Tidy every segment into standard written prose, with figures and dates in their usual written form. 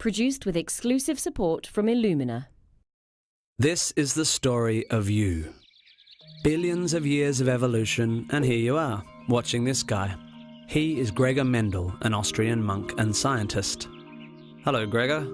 Produced with exclusive support from Illumina. This is the story of you. Billions of years of evolution, and here you are, watching this guy. He is Gregor Mendel, an Austrian monk and scientist. Hello, Gregor.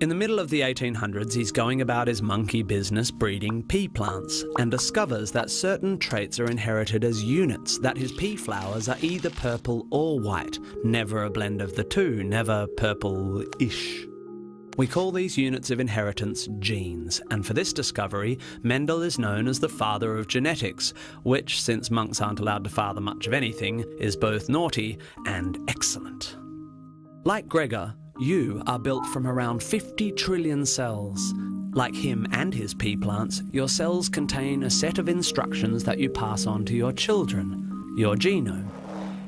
In the middle of the 1800s, he's going about his monkey business breeding pea plants and discovers that certain traits are inherited as units, that his pea flowers are either purple or white, never a blend of the two, never purple-ish. We call these units of inheritance genes, and for this discovery, Mendel is known as the father of genetics, which, since monks aren't allowed to father much of anything, is both naughty and excellent. Like Gregor, you are built from around 50 trillion cells. Like him and his pea plants, your cells contain a set of instructions that you pass on to your children, your genome.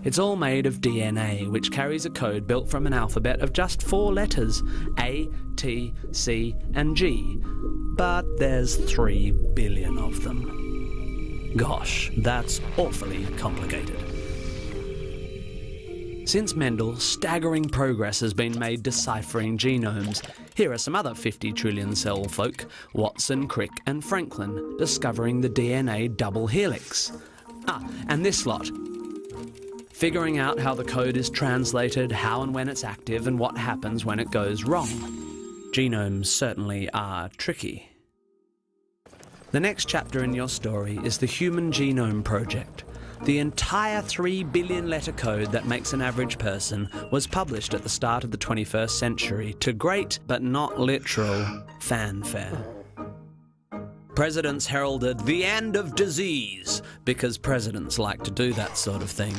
It's all made of DNA, which carries a code built from an alphabet of just 4 letters, A, T, C, and G. But there's 3 billion of them. Gosh, that's awfully complicated. Since Mendel, staggering progress has been made deciphering genomes. Here are some other 50 trillion cell folk, Watson, Crick and Franklin, discovering the DNA double helix. And this lot, figuring out how the code is translated, how and when it's active, and what happens when it goes wrong. Genomes certainly are tricky. The next chapter in your story is the Human Genome Project. The entire 3 billion letter code that makes an average person was published at the start of the 21st century to great, but not literal, fanfare. Presidents heralded the end of disease, because presidents like to do that sort of thing.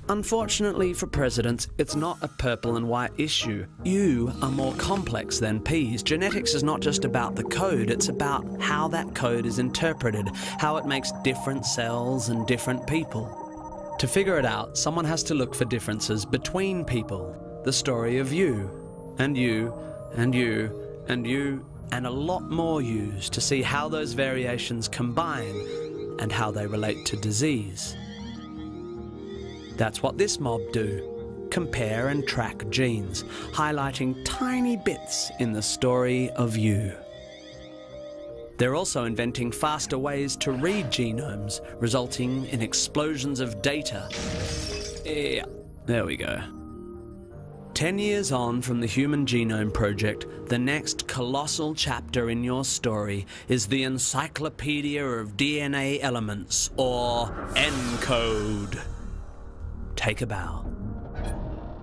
Unfortunately for presidents, it's not a purple and white issue. You are more complex than peas. Genetics is not just about the code, it's about how that code is interpreted, how it makes different cells and different people. To figure it out, someone has to look for differences between people. The story of you, and you, and you, and you, and a lot more yous to see how those variations combine and how they relate to disease. That's what this mob do. Compare and track genes, highlighting tiny bits in the story of you. They're also inventing faster ways to read genomes, resulting in explosions of data. Yeah, there we go. 10 years on from the Human Genome Project, the next colossal chapter in your story is the Encyclopedia of DNA Elements, or ENCODE. Take a bow.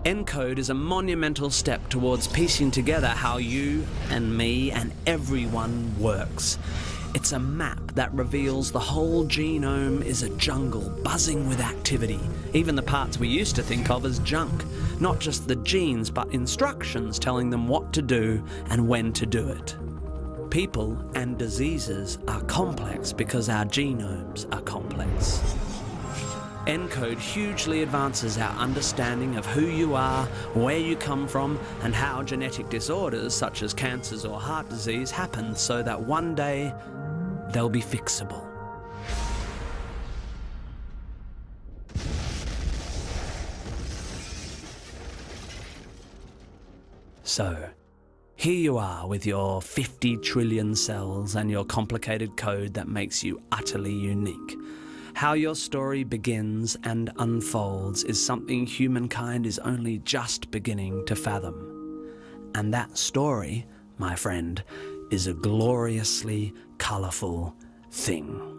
ENCODE is a monumental step towards piecing together how you and me and everyone works. It's a map that reveals the whole genome is a jungle buzzing with activity, even the parts we used to think of as junk. Not just the genes, but instructions telling them what to do and when to do it. People and diseases are complex because our genomes are complex. ENCODE hugely advances our understanding of who you are, where you come from, and how genetic disorders such as cancers or heart disease happen, so that one day they'll be fixable. So, here you are with your 50 trillion cells and your complicated code that makes you utterly unique. How your story begins and unfolds is something humankind is only just beginning to fathom. And that story, my friend, is a gloriously colourful thing.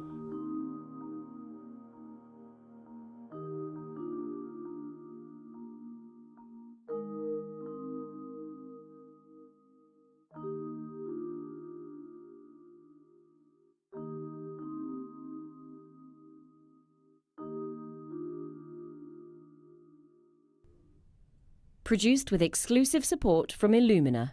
Produced with exclusive support from Illumina.